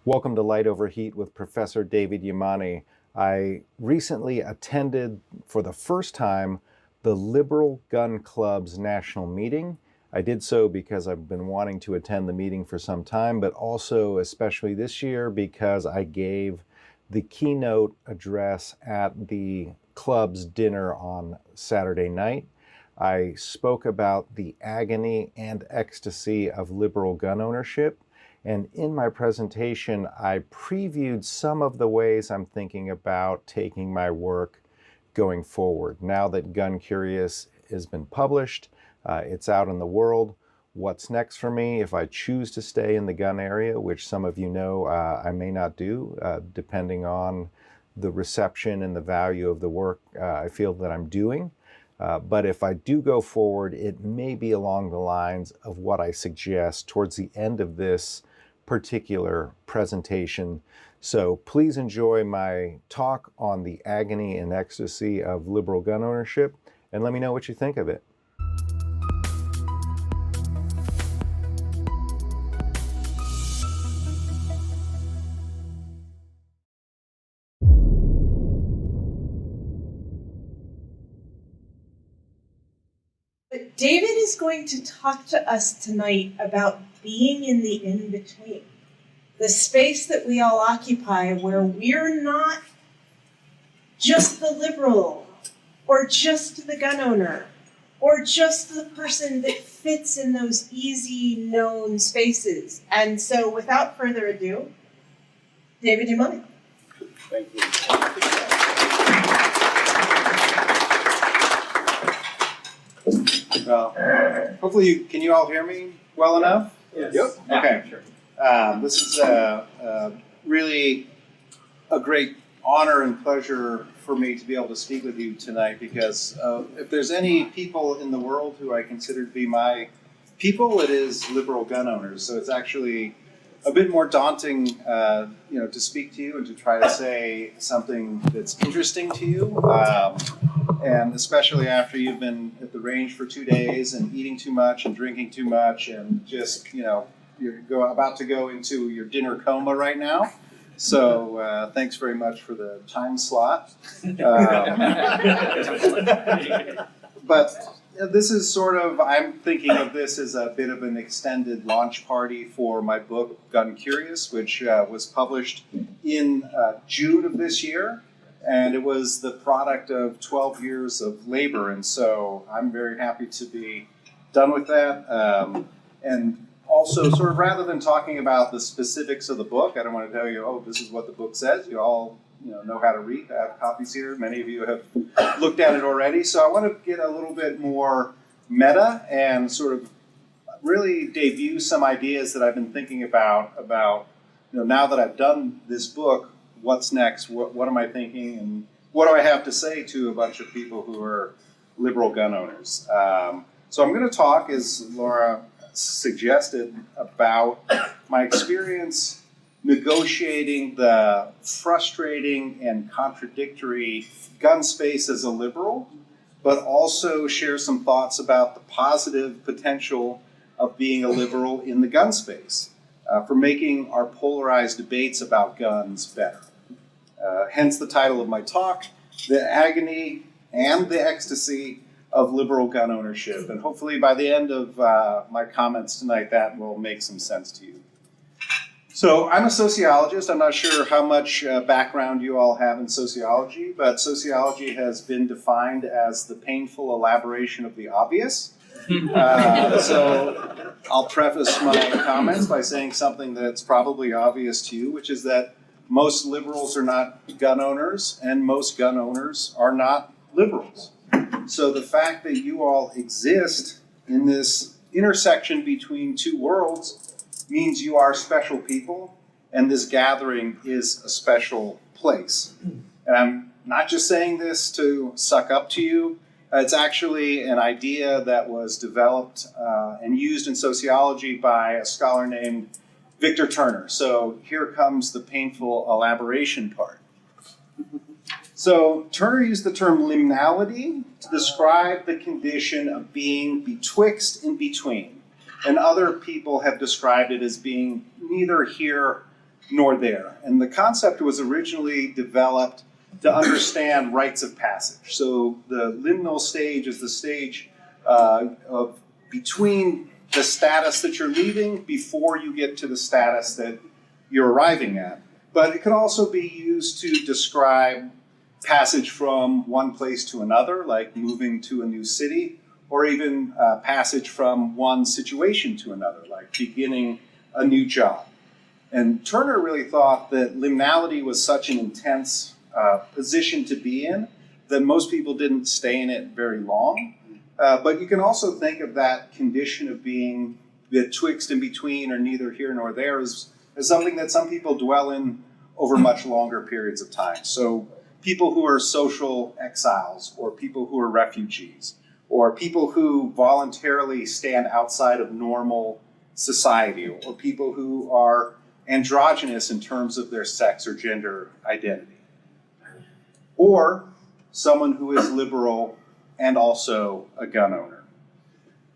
Welcome to Light Over Heat with Professor David Yamani. I recently attended for the first time the Liberal Gun Club's national meeting. I did so because I've been wanting to attend the meeting for some time, but also especially this year because I gave the keynote address at the club's dinner on Saturday night. I spoke about the agony and ecstasy of liberal gun ownership. And in my presentation, I previewed some of the ways I'm thinking about taking my work going forward. Now that Gun Curious has been published, it's out in the world. What's next for me if I choose to stay in the gun area, which some of you know I may not do, depending on the reception and the value of the work I feel that I'm doing. But if I do go forward, it may be along the lines of what I suggest towards the end of this particular presentation. So please enjoy my talk on the agony and ecstasy of liberal gun ownership, and let me know what you think of it. But David is going to talk to us tonight about being in the in-between, the space that we all occupy where we're not just the liberal or just the gun owner or just the person that fits in those easy known spaces. And so without further ado, David Yamani. Thank you. Well, hopefully, can you all hear me well enough? Yes. Yep. Yeah, Okay. sure. This is really a great honor and pleasure for me to be able to speak with you tonight because if there's any people in the world who I consider to be my people, it is liberal gun owners. So it's actually a bit more daunting, to speak to you and to try to say something that's interesting to you. And especially after you've been at the range for 2 days and eating too much and drinking too much and just, you're about to go into your dinner coma right now. So thanks very much for the time slot. But this is sort of, I'm thinking of this as a bit of an extended launch party for my book, Gun Curious, which was published in June of this year. And it was the product of 12 years of labor. And so I'm very happy to be done with that. And also, sort of rather than talking about the specifics of the book, I don't want to tell you, oh, this is what the book says. You all know how to read. I have copies here. Many of you have looked at it already. So I want to get a little bit more meta and sort of really debut some ideas that I've been thinking about now that I've done this book, what's next? What am I thinking? And what do I have to say to a bunch of people who are liberal gun owners? So I'm going to talk, as Laura suggested, about my experience negotiating the frustrating and contradictory gun space as a liberal, but also share some thoughts about the positive potential of being a liberal in the gun space for making our polarized debates about guns better. Hence the title of my talk, The Agony and the Ecstasy of Liberal Gun Ownership. And hopefully by the end of my comments tonight, that will make some sense to you. So I'm a sociologist. I'm not sure how much background you all have in sociology, but sociology has been defined as the painful elaboration of the obvious. So I'll preface my comments by saying something that's probably obvious to you, which is that most liberals are not gun owners, and most gun owners are not liberals. So the fact that you all exist in this intersection between two worlds means you are special people, and this gathering is a special place. And I'm not just saying this to suck up to you. It's actually an idea that was developed and used in sociology by a scholar named Victor Turner. So here comes the painful elaboration part. So Turner used the term liminality to describe the condition of being betwixt and between. And other people have described it as being neither here nor there. And the concept was originally developed to understand rites of passage. So the liminal stage is the stage of between the status that you're leaving before you get to the status that you're arriving at. But it can also be used to describe passage from one place to another, like moving to a new city, or even passage from one situation to another, like beginning a new job. And Turner really thought that liminality was such an intense position to be in that most people didn't stay in it very long. But you can also think of that condition of being betwixt and between, or neither here nor there, as something that some people dwell in over much longer periods of time. So people who are social exiles, or people who are refugees, or people who voluntarily stand outside of normal society, or people who are androgynous in terms of their sex or gender identity, or someone who is liberal and also a gun owner.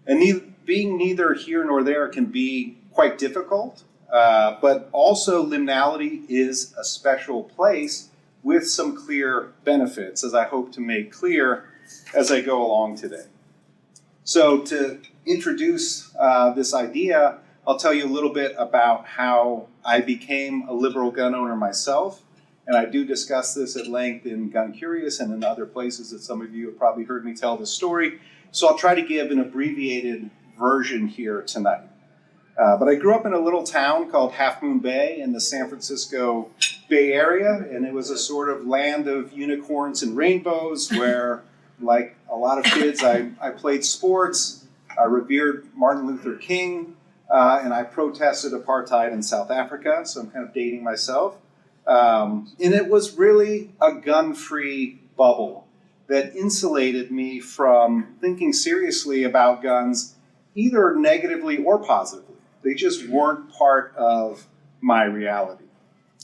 And being neither here nor there can be quite difficult, but also liminality is a special place with some clear benefits, as I hope to make clear as I go along today. So to introduce this idea, I'll tell you a little bit about how I became a liberal gun owner myself. And I do discuss this at length in Gun Curious and in other places that some of you have probably heard me tell this story. So I'll try to give an abbreviated version here tonight. But I grew up in a little town called Half Moon Bay in the San Francisco Bay Area. And it was a sort of land of unicorns and rainbows where, like a lot of kids, I played sports, I revered Martin Luther King, and I protested apartheid in South Africa. So I'm kind of dating myself. And it was really a gun-free bubble that insulated me from thinking seriously about guns, either negatively or positively. They just weren't part of my reality.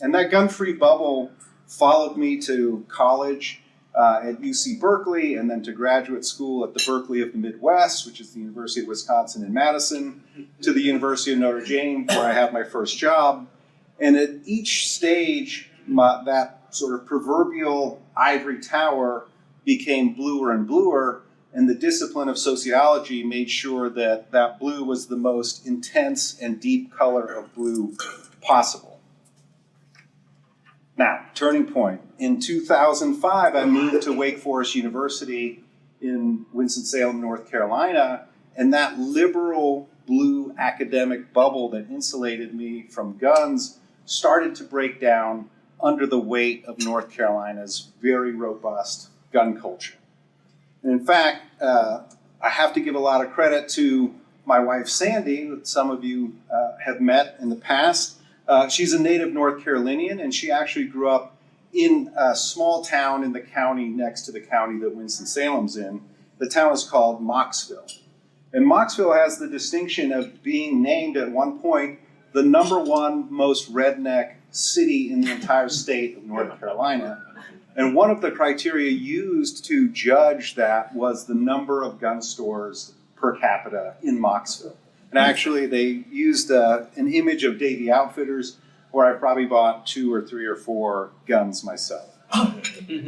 And that gun-free bubble followed me to college at UC Berkeley, and then to graduate school at the Berkeley of the Midwest, which is the University of Wisconsin in Madison, to the University of Notre Dame, where I had my first job. And at each stage, that sort of proverbial ivory tower became bluer and bluer, and the discipline of sociology made sure that that blue was the most intense and deep color of blue possible. Now, turning point. In 2005, I moved to Wake Forest University in Winston-Salem, North Carolina, and that liberal blue academic bubble that insulated me from guns started to break down under the weight of North Carolina's very robust gun culture. And in fact, I have to give a lot of credit to my wife, Sandy, that some of you have met in the past. She's a native North Carolinian, and she actually grew up in a small town in the county next to the county that Winston-Salem's in. The town is called Mocksville. And Mocksville has the distinction of being named at one point the #1 most redneck city in the entire state of North Carolina. And one of the criteria used to judge that was the number of gun stores per capita in Mocksville. And actually, they used an image of Davey Outfitters, where I probably bought 2 or 3 or 4 guns myself.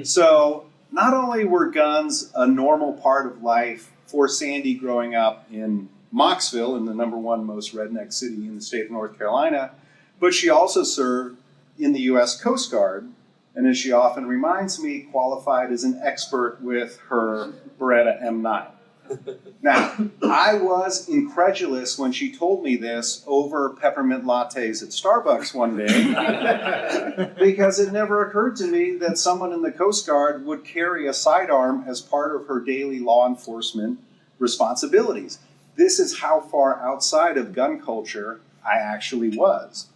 So not only were guns a normal part of life for Sandy growing up in Mocksville, in the #1 most redneck city in the state of North Carolina, but she also served in the U.S. Coast Guard, and as she often reminds me, qualified as an expert with her Beretta M9. Now, I was incredulous when she told me this over peppermint lattes at Starbucks one day, because it never occurred to me that someone in the Coast Guard would carry a sidearm as part of her daily law enforcement responsibilities. This is how far outside of gun culture I actually was.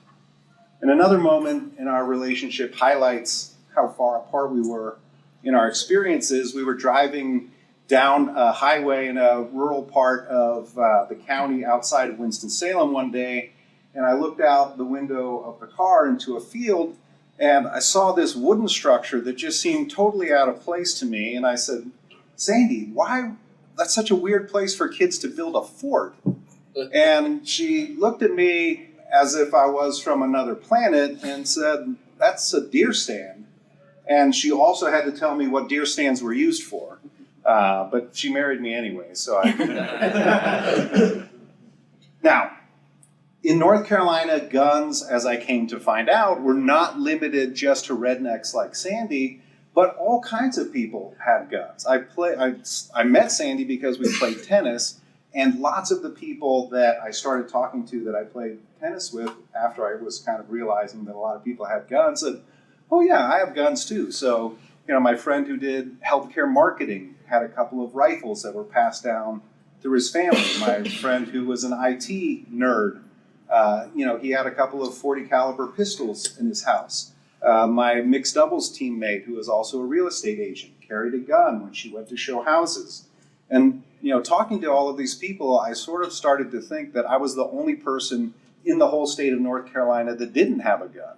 And another moment in our relationship highlights how far apart we were in our experiences. We were driving down a highway in a rural part of the county outside of Winston-Salem one day, and I looked out the window of the car into a field, and I saw this wooden structure that just seemed totally out of place to me, and I said, "Sandy, why? That's such a weird place for kids to build a fort." And she looked at me as if I was from another planet and said, "That's a deer stand." And she also had to tell me what deer stands were used for. But she married me anyway, so I... Now, in North Carolina, guns, as I came to find out, were not limited just to rednecks like Sandy, but all kinds of people had guns. I met Sandy because we played tennis, and lots of the people that I started talking to that I played tennis with after I was kind of realizing that a lot of people had guns said, "Oh yeah, I have guns too." So, my friend who did healthcare marketing had a couple of rifles that were passed down through his family. My friend who was an IT nerd, he had a couple of .40 caliber pistols in his house. My mixed doubles teammate, who was also a real estate agent, carried a gun when she went to show houses. And, talking to all of these people, I sort of started to think that I was the only person in the whole state of North Carolina that didn't have a gun.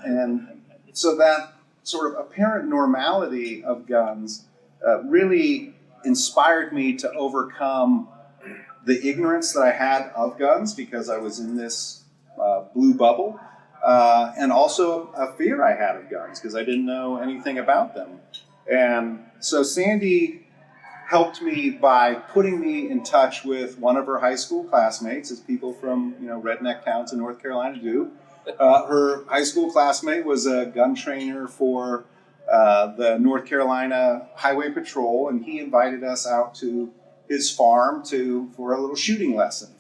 And so that sort of apparent normality of guns really inspired me to overcome the ignorance that I had of guns because I was in this blue bubble, and also a fear I had of guns because I didn't know anything about them. And so Sandy helped me by putting me in touch with one of her high school classmates, as people from redneck towns in North Carolina do. Her high school classmate was a gun trainer for the North Carolina Highway Patrol, and he invited us out to his farm for a little shooting lesson.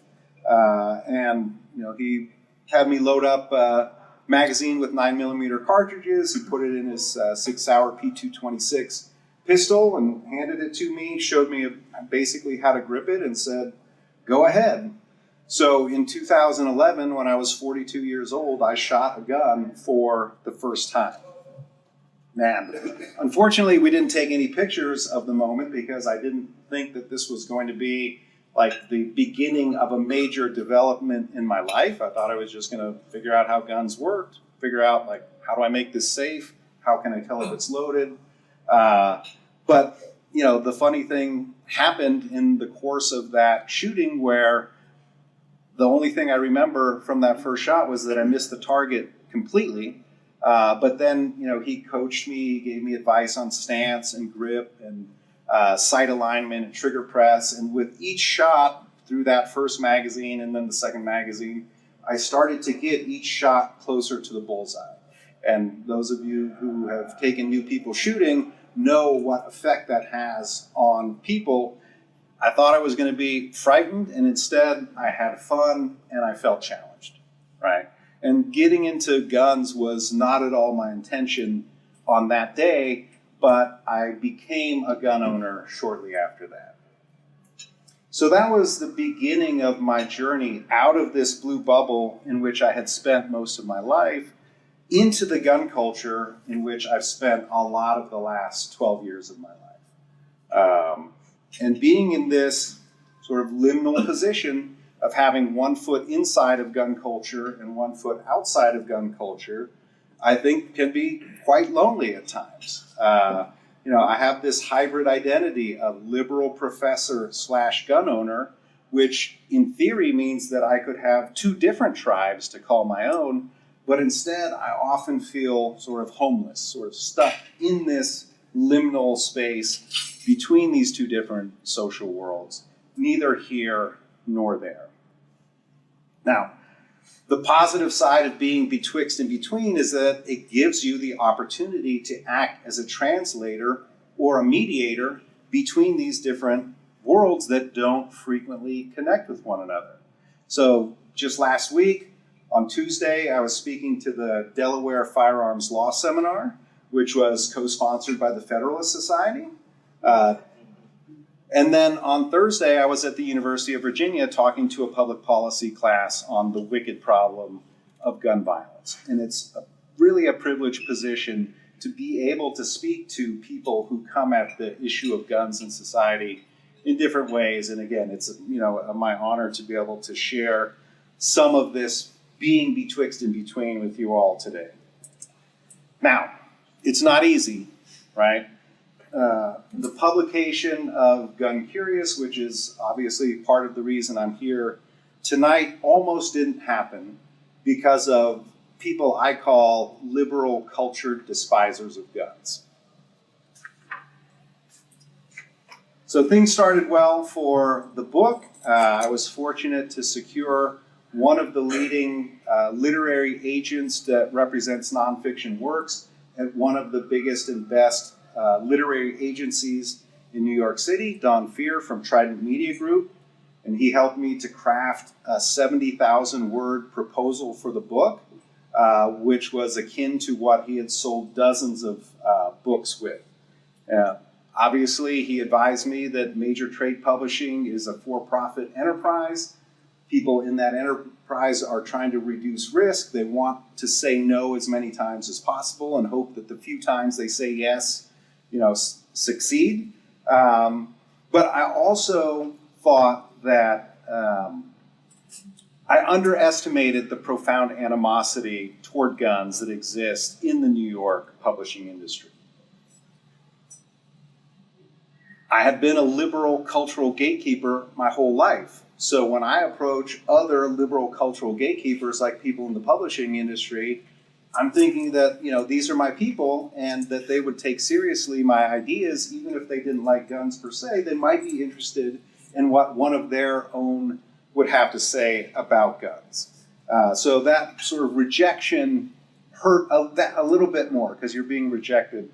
And he had me load up a magazine with 9mm cartridges. He put it in his 6-hour P226 pistol and handed it to me, showed me basically how to grip it, and said, "Go ahead." So in 2011, when I was 42 years old, I shot a gun for the first time. Man, unfortunately, we didn't take any pictures of the moment because I didn't think that this was going to be like the beginning of a major development in my life. I thought I was just going to figure out how guns worked, figure out how do I make this safe? How can I tell if it's loaded? But the funny thing happened in the course of that shooting where the only thing I remember from that first shot was that I missed the target completely. But then, he coached me, gave me advice on stance and grip and sight alignment and trigger press. And with each shot through that first magazine and then the second magazine, I started to get each shot closer to the bullseye. And those of you who have taken new people shooting know what effect that has on people. I thought I was going to be frightened, and instead I had fun and I felt challenged, right? And getting into guns was not at all my intention on that day, but I became a gun owner shortly after that. So that was the beginning of my journey out of this blue bubble in which I had spent most of my life into the gun culture in which I've spent a lot of the last 12 years of my life. And being in this sort of liminal position of having one foot inside of gun culture and one foot outside of gun culture, I think can be quite lonely at times. I have this hybrid identity of liberal professor / gun owner, which in theory means that I could have two different tribes to call my own, but instead I often feel sort of homeless, sort of stuck in this liminal space between these two different social worlds, neither here nor there. Now, the positive side of being betwixt and between is that it gives you the opportunity to act as a translator or a mediator between these different worlds that don't frequently connect with one another. So just last week, on Tuesday, I was speaking to the Delaware Firearms Law Seminar, which was co-sponsored by the Federalist Society. And then on Thursday, I was at the University of Virginia talking to a public policy class on the wicked problem of gun violence. And it's really a privileged position to be able to speak to people who come at the issue of guns in society in different ways. And again, it's my honor to be able to share some of this being betwixt and between with you all today. Now, it's not easy, right? The publication of Gun Curious, which is obviously part of the reason I'm here tonight almost didn't happen because of people I call liberal culture despisers of guns. So things started well for the book. I was fortunate to secure one of the leading literary agents that represents nonfiction works at one of the biggest and best literary agencies in New York City, Don Fear from Trident Media Group. And he helped me to craft a 70,000 word proposal for the book, which was akin to what he had sold dozens of books with. Obviously, he advised me that major trade publishing is a for-profit enterprise. People in that enterprise are trying to reduce risk. They want to say no as many times as possible and hope that the few times they say yes, succeed. But I also thought that I underestimated the profound animosity toward guns that exists in the New York publishing industry. I have been a liberal cultural gatekeeper my whole life. So when I approach other liberal cultural gatekeepers, like people in the publishing industry, I'm thinking that, these are my people and that they would take seriously my ideas, even if they didn't like guns per se. They might be interested in what one of their own would have to say about guns. So that sort of rejection hurt a little bit more because you're being rejected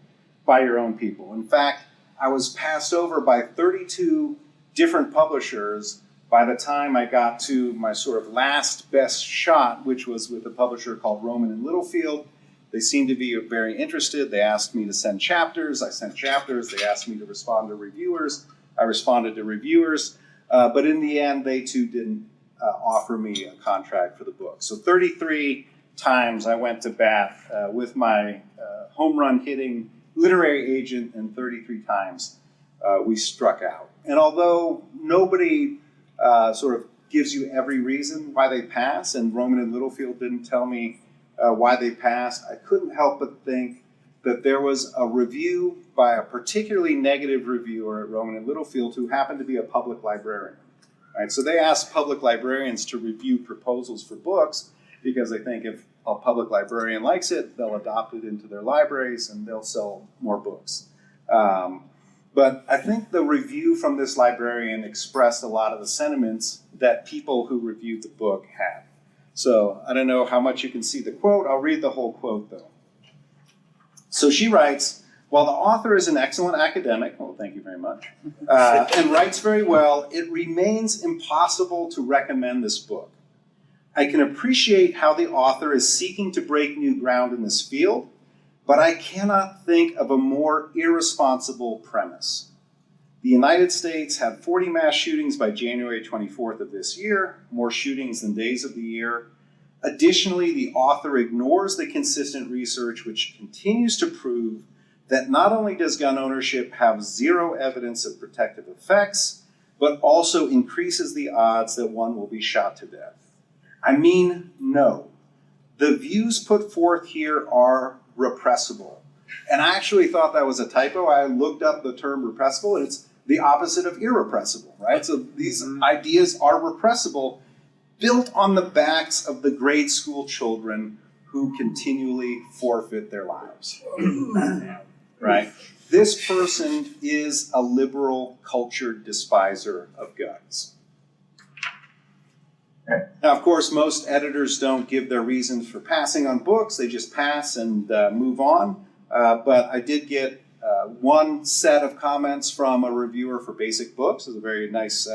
by your own people. In fact, I was passed over by 32 different publishers by the time I got to my sort of last best shot, which was with a publisher called Rowman and Littlefield. They seemed to be very interested. They asked me to send chapters. I sent chapters. They asked me to respond to reviewers. I responded to reviewers. But in the end, they too didn't offer me a contract for the book. So 33 times I went to bat with my home run hitting literary agent, and 33 times we struck out. And although nobody sort of gives you every reason why they pass, and Rowman and Littlefield didn't tell me why they passed, I couldn't help but think that there was a review by a particularly negative reviewer at Rowman and Littlefield who happened to be a public librarian. Right? So they asked public librarians to review proposals for books because they think if a public librarian likes it, they'll adopt it into their libraries and they'll sell more books. But I think the review from this librarian expressed a lot of the sentiments that people who reviewed the book had. So I don't know how much you can see the quote. I'll read the whole quote, though. So she writes, "While the author is an excellent academic," well, thank you very much, "and writes very well, it remains impossible to recommend this book. I can appreciate how the author is seeking to break new ground in this field, but I cannot think of a more irresponsible premise. The United States had 40 mass shootings by January 24th of this year, more shootings than days of the year. Additionally, the author ignores the consistent research which continues to prove that not only does gun ownership have zero evidence of protective effects, but also increases the odds that one will be shot to death. I mean, no. The views put forth here are repressible." And I actually thought that was a typo. I looked up the term repressible, and it's the opposite of irrepressible, right? So these ideas are repressible, built on the backs of the grade school children who continually forfeit their lives, right? This person is a liberal culture despiser of guns. Now, of course, most editors don't give their reasons for passing on books. They just pass and move on. But I did get one set of comments from a reviewer for Basic Books, who's a very nice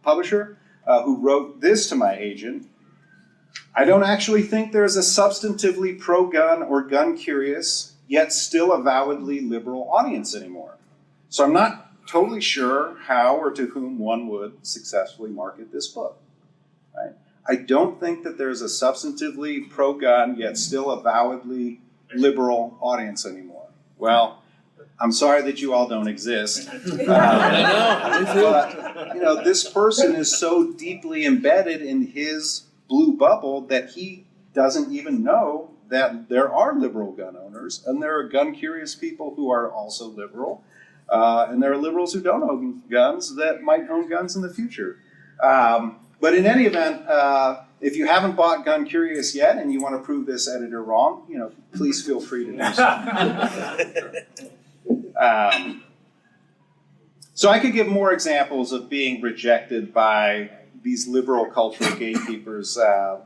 publisher, who wrote this to my agent. "I don't actually think there's a substantively pro-gun or gun-curious, yet still avowedly liberal audience anymore. So I'm not totally sure how or to whom one would successfully market this book." Right? I don't think that there's a substantively pro-gun, yet still avowedly liberal audience anymore. Well, I'm sorry that you all don't exist. But, this person is so deeply embedded in his blue bubble that he doesn't even know that there are liberal gun owners, and there are gun-curious people who are also liberal, and there are liberals who don't own guns that might own guns in the future. But in any event, if you haven't bought Gun Curious yet and you want to prove this editor wrong, please feel free to do so. So I could give more examples of being rejected by these liberal cultural gatekeepers,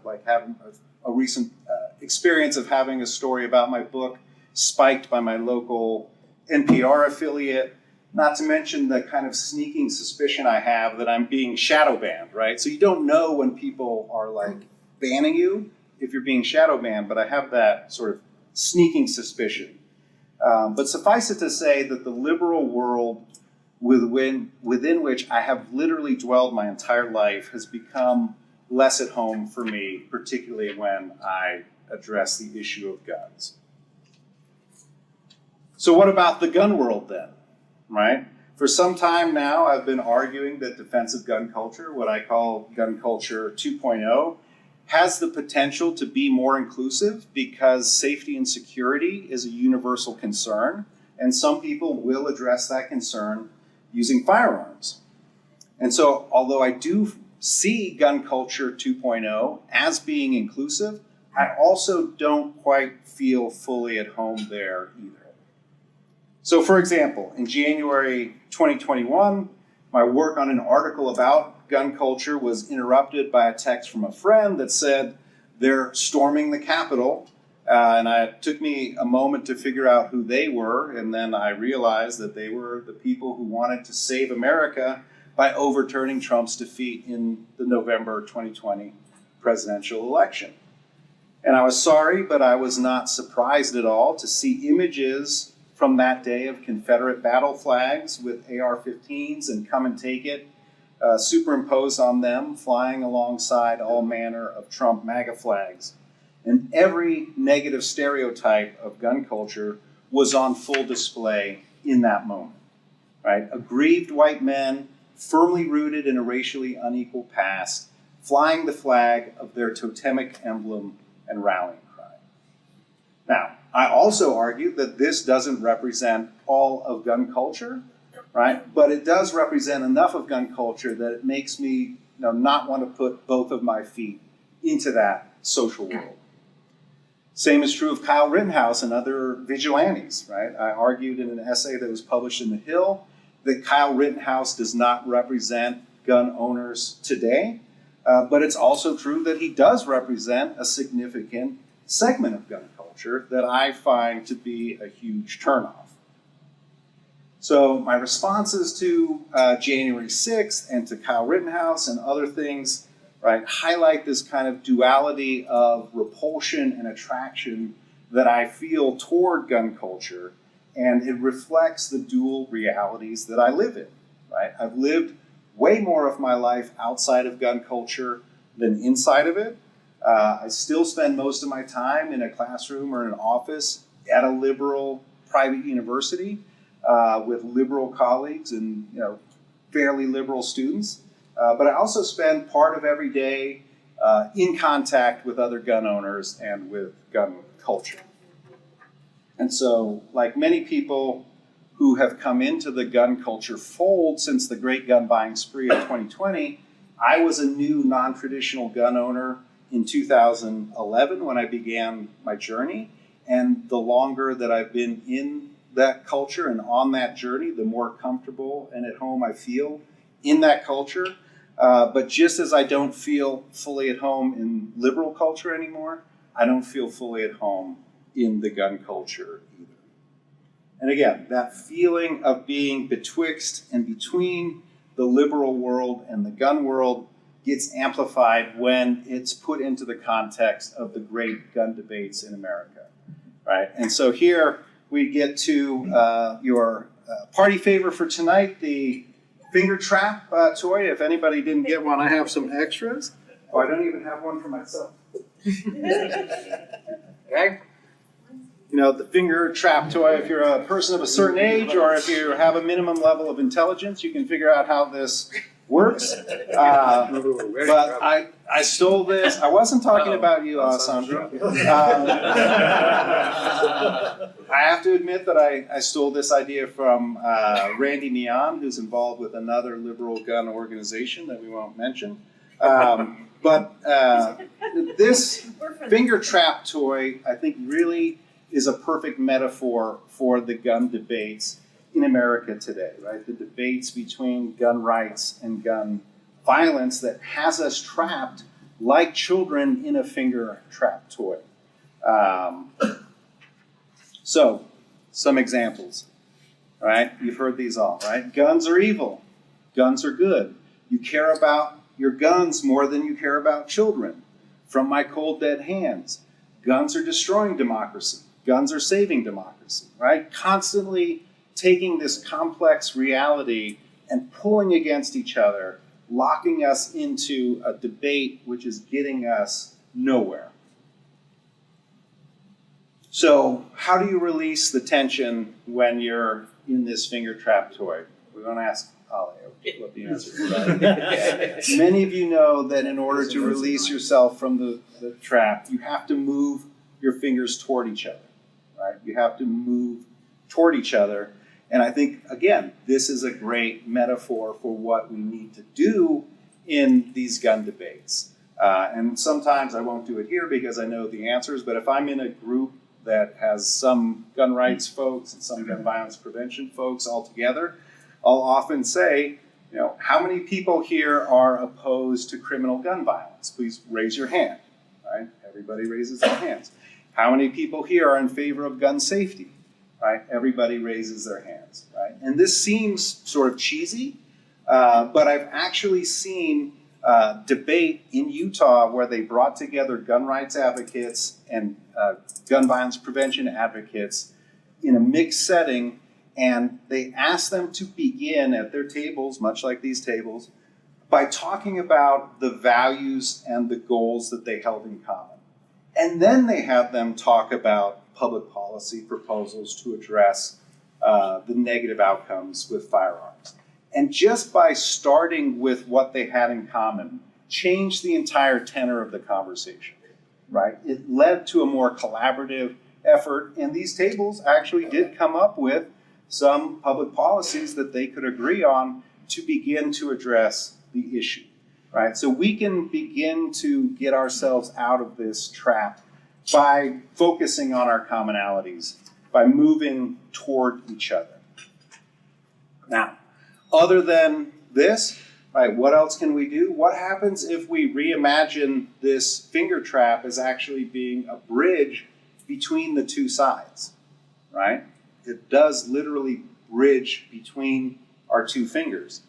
like having a recent experience of having a story about my book spiked by my local NPR affiliate, not to mention the kind of sneaking suspicion I have that I'm being shadow banned, right? So you don't know when people are like banning you if you're being shadow banned, but I have that sort of sneaking suspicion. But suffice it to say that the liberal world within which I have literally dwelled my entire life has become less at home for me, particularly when I address the issue of guns. So what about the gun world then, right? For some time now, I've been arguing that defensive gun culture, what I call gun culture 2.0, has the potential to be more inclusive because safety and security is a universal concern, and some people will address that concern using firearms. And so, although I do see gun culture 2.0 as being inclusive, I also don't quite feel fully at home there either. So for example, in January 2021, my work on an article about gun culture was interrupted by a text from a friend that said they're storming the Capitol. And it took me a moment to figure out who they were, and then I realized that they were the people who wanted to save America by overturning Trump's defeat in the November 2020 presidential election. And I was sorry, but I was not surprised at all to see images from that day of Confederate battle flags with AR-15s and Come and Take It superimposed on them, flying alongside all manner of Trump MAGA flags. And every negative stereotype of gun culture was on full display in that moment, right? Aggrieved white men, firmly rooted in a racially unequal past, flying the flag of their totemic emblem and rallying cry. Now, I also argue that this doesn't represent all of gun culture, right? But it does represent enough of gun culture that it makes me not want to put both of my feet into that social world. Same is true of Kyle Rittenhouse and other vigilantes, right? I argued in an essay that was published in The Hill that Kyle Rittenhouse does not represent gun owners today, but it's also true that he does represent a significant segment of gun culture that I find to be a huge turnoff. So my responses to January 6th and to Kyle Rittenhouse and other things, right, highlight this kind of duality of repulsion and attraction that I feel toward gun culture, and it reflects the dual realities that I live in, right? I've lived way more of my life outside of gun culture than inside of it. I still spend most of my time in a classroom or an office at a liberal private university with liberal colleagues and fairly liberal students. But I also spend part of every day in contact with other gun owners and with gun culture. And so, like many people who have come into the gun culture fold since the great gun buying spree of 2020, I was a new non-traditional gun owner in 2011 when I began my journey. And the longer that I've been in that culture and on that journey, the more comfortable and at home I feel in that culture. But just as I don't feel fully at home in liberal culture anymore, I don't feel fully at home in the gun culture either. And again, that feeling of being betwixt and between the liberal world and the gun world gets amplified when it's put into the context of the great gun debates in America, right? And so here we get to your party favor for tonight, the finger trap toy. If anybody didn't get one, I have some extras. Oh, I don't even have one for myself. Okay? The finger trap toy, if you're a person of a certain age or if you have a minimum level of intelligence, you can figure out how this works. But I stole this. I wasn't talking about you, Alessandro. I have to admit that I stole this idea from Randy Mian, who's involved with another liberal gun organization that we won't mention. This finger trap toy, I think, really is a perfect metaphor for the gun debates in America today, right? The debates between gun rights and gun violence that has us trapped like children in a finger trap toy. So, some examples, right? You've heard these all, right? Guns are evil. Guns are good. You care about your guns more than you care about children. From my cold dead hands. Guns are destroying democracy. Guns are saving democracy, right? Constantly taking this complex reality and pulling against each other, locking us into a debate which is getting us nowhere. So, how do you release the tension when you're in this finger trap toy? We're going to ask Holly what the answer is. Many of you know that in order to release yourself from the trap, you have to move your fingers toward each other, right? You have to move toward each other. And I think, again, this is a great metaphor for what we need to do in these gun debates. And sometimes I won't do it here because I know the answers, but if I'm in a group that has some gun rights folks and some gun violence prevention folks all together, I'll often say, you know, how many people here are opposed to criminal gun violence? Please raise your hand, right? Everybody raises their hands. How many people here are in favor of gun safety, right? Everybody raises their hands, right? And this seems sort of cheesy, but I've actually seen debate in Utah where they brought together gun rights advocates and gun violence prevention advocates in a mixed setting, and they asked them to begin at their tables, much like these tables, by talking about the values and the goals that they held in common. And then they had them talk about public policy proposals to address the negative outcomes with firearms. And just by starting with what they had in common, changed the entire tenor of the conversation, right? It led to a more collaborative effort, and these tables actually did come up with some public policies that they could agree on to begin to address the issue, right? So we can begin to get ourselves out of this trap by focusing on our commonalities, by moving toward each other. Now, other than this, right, what else can we do? What happens if we reimagine this finger trap as actually being a bridge between the two sides, right? It does literally bridge between our two fingers.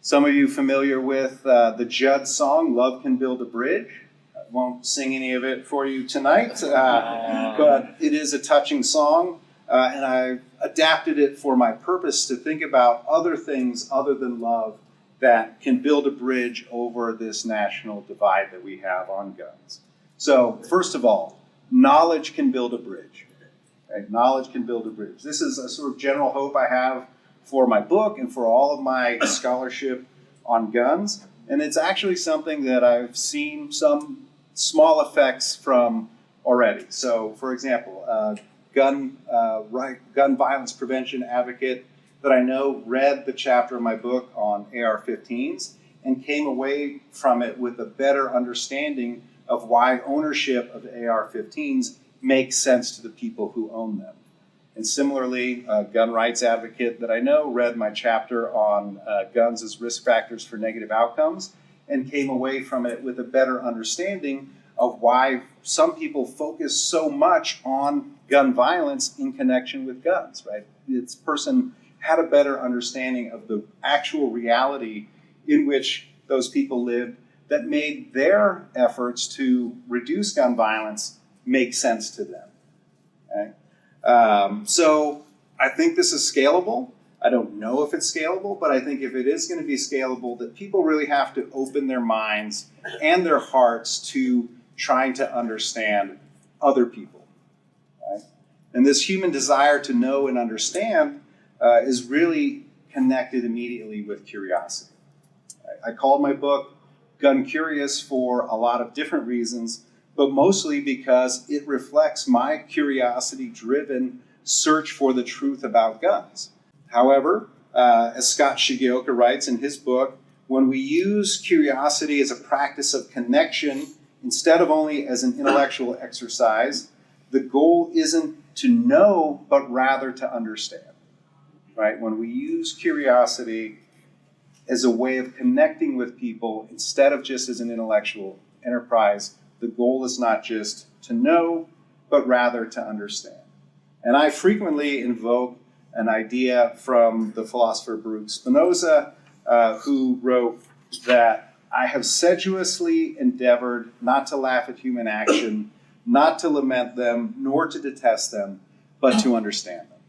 Some of you familiar with the Judd song, Love Can Build a Bridge. I won't sing any of it for you tonight, but it is a touching song, and I adapted it for my purpose to think about other things other than love that can build a bridge over this national divide that we have on guns. So, first of all, knowledge can build a bridge. Right? Knowledge can build a bridge. This is a sort of general hope I have for my book and for all of my scholarship on guns. And it's actually something that I've seen some small effects from already. So, for example, gun violence prevention advocate that I know read the chapter of my book on AR-15s and came away from it with a better understanding of why ownership of AR-15s makes sense to the people who own them. And similarly, a gun rights advocate that I know read my chapter on guns as risk factors for negative outcomes and came away from it with a better understanding of why some people focus so much on gun violence in connection with guns, right? This person had a better understanding of the actual reality in which those people lived that made their efforts to reduce gun violence make sense to them. Okay? So I think this is scalable. I don't know if it's scalable, but I think if it is going to be scalable, that people really have to open their minds and their hearts to trying to understand other people. Right? And this human desire to know and understand is really connected immediately with curiosity. I called my book Gun Curious for a lot of different reasons, but mostly because it reflects my curiosity-driven search for the truth about guns. However, as Scott Shigeoka writes in his book, when we use curiosity as a practice of connection instead of only as an intellectual exercise, the goal isn't to know, but rather to understand, right? When we use curiosity as a way of connecting with people instead of just as an intellectual enterprise, the goal is not just to know, but rather to understand. And I frequently invoke an idea from the philosopher Baruch Spinoza, who wrote that I have sedulously endeavored not to laugh at human action, not to lament them, nor to detest them, but to understand them.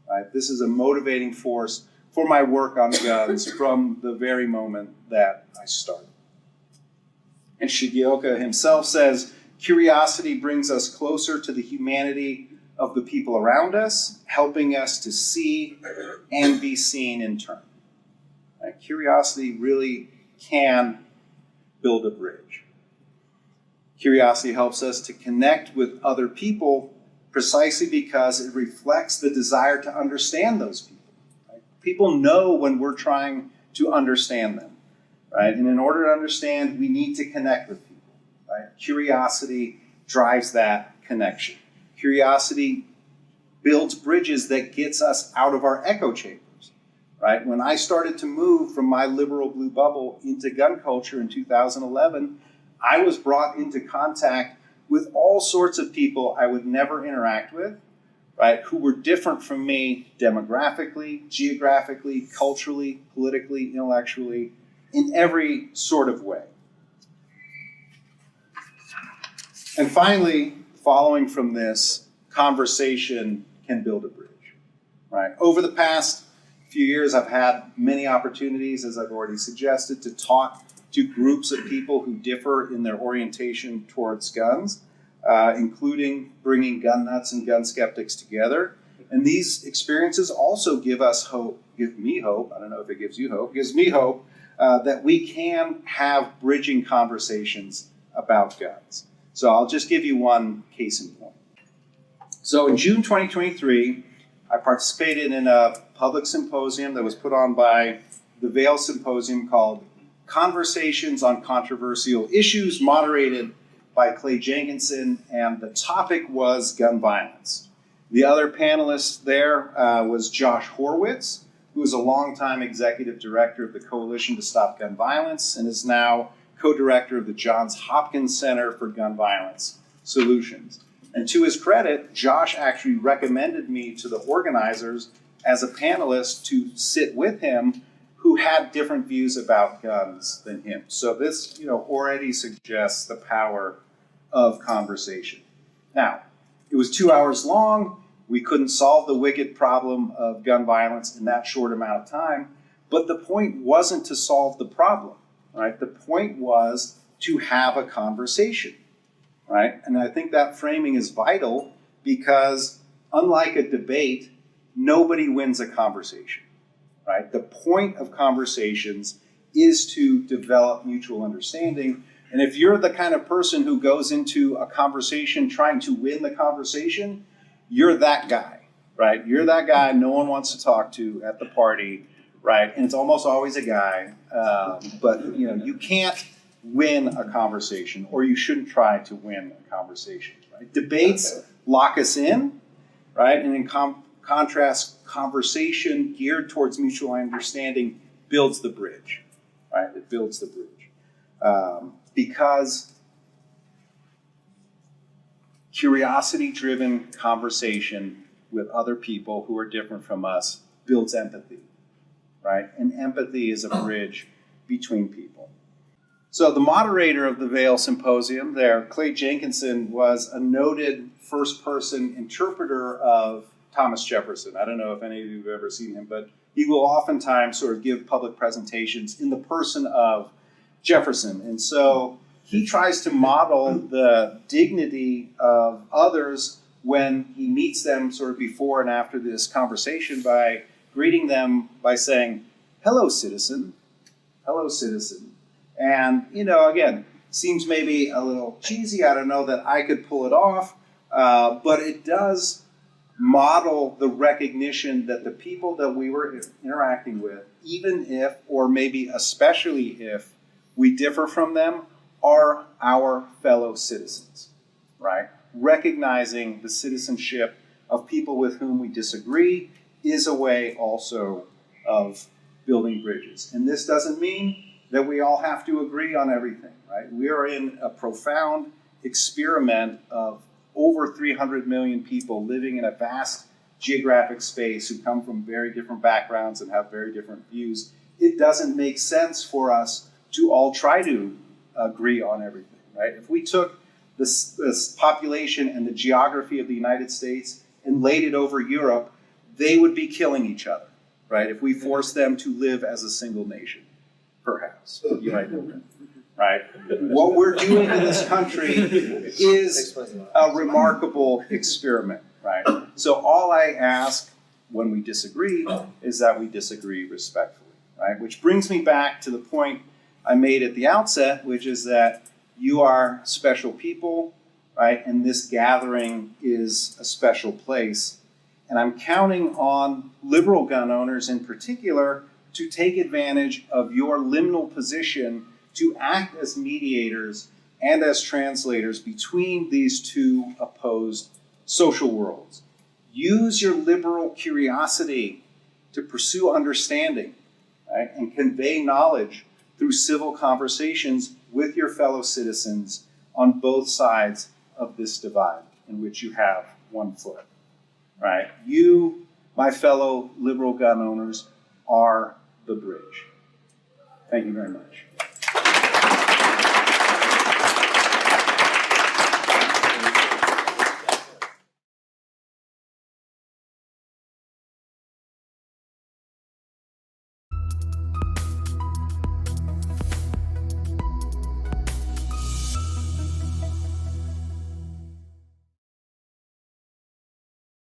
Right? This is a motivating force for my work on guns from the very moment that I started. And Shigeoka himself says, curiosity brings us closer to the humanity of the people around us, helping us to see and be seen in turn. Right? Curiosity really can build a bridge. Curiosity helps us to connect with other people precisely because it reflects the desire to understand those people. Right? People know when we're trying to understand them, right? And in order to understand, we need to connect with people, right? Curiosity drives that connection. Curiosity builds bridges that gets us out of our echo chambers, right? When I started to move from my liberal blue bubble into gun culture in 2011, I was brought into contact with all sorts of people I would never interact with, right? Who were different from me demographically, geographically, culturally, politically, intellectually, in every sort of way. And finally, following from this, conversation can build a bridge, right? Over the past few years, I've had many opportunities, as I've already suggested, to talk to groups of people who differ in their orientation towards guns, including bringing gun nuts and gun skeptics together. And these experiences also give us hope, give me hope, I don't know if it gives you hope, gives me hope that we can have bridging conversations about guns. So I'll just give you one case in point. So in June 2023, I participated in a public symposium that was put on by the Vail Symposium called Conversations on Controversial Issues, moderated by Clay Jenkinson, and the topic was gun violence. The other panelist there was Josh Horwitz, who is a longtime executive director of the Coalition to Stop Gun Violence and is now co-director of the Johns Hopkins Center for Gun Violence Solutions. And to his credit, Josh actually recommended me to the organizers as a panelist to sit with him who had different views about guns than him. So this, already suggests the power of conversation. Now, it was 2 hours long. We couldn't solve the wicked problem of gun violence in that short amount of time, but the point wasn't to solve the problem, right? The point was to have a conversation, right? And I think that framing is vital because unlike a debate, nobody wins a conversation. Right? The point of conversations is to develop mutual understanding. And if you're the kind of person who goes into a conversation trying to win the conversation, you're that guy, right? You're that guy no one wants to talk to at the party, right? And it's almost always a guy. But you can't win a conversation, or you shouldn't try to win a conversation, right? Debates lock us in, right? And in contrast, conversation geared towards mutual understanding builds the bridge, right? It builds the bridge. Because curiosity-driven conversation with other people who are different from us builds empathy, right? And empathy is a bridge between people. So the moderator of the Vail Symposium there, Clay Jenkinson, was a noted first-person interpreter of Thomas Jefferson. I don't know if any of you have ever seen him, but he will oftentimes sort of give public presentations in the person of Jefferson. And so he tries to model the dignity of others when he meets them sort of before and after this conversation by greeting them by saying, "Hello, citizen. Hello, citizen." And, again, seems maybe a little cheesy. I don't know that I could pull it off, but it does model the recognition that the people that we were interacting with even if, or maybe especially if, we differ from them, are our fellow citizens, right? Recognizing the citizenship of people with whom we disagree is a way also of building bridges. And this doesn't mean that we all have to agree on everything, right? We are in a profound experiment of over 300 million people living in a vast geographic space who come from very different backgrounds and have very different views. It doesn't make sense for us to all try to agree on everything, right? If we took this population and the geography of the United States and laid it over Europe, they would be killing each other, right? If we forced them to live as a single nation, perhaps. You might know that, right? What we're doing in this country is a remarkable experiment, right? So all I ask when we disagree is that we disagree respectfully, right? Which brings me back to the point I made at the outset, which is that you are special people, right? And this gathering is a special place. And I'm counting on liberal gun owners in particular to take advantage of your liminal position to act as mediators and as translators between these two opposed social worlds. Use your liberal curiosity to pursue understanding, right? And convey knowledge through civil conversations with your fellow citizens on both sides of this divide in which you have one foot, right? You, my fellow liberal gun owners, are the bridge. Thank you very much.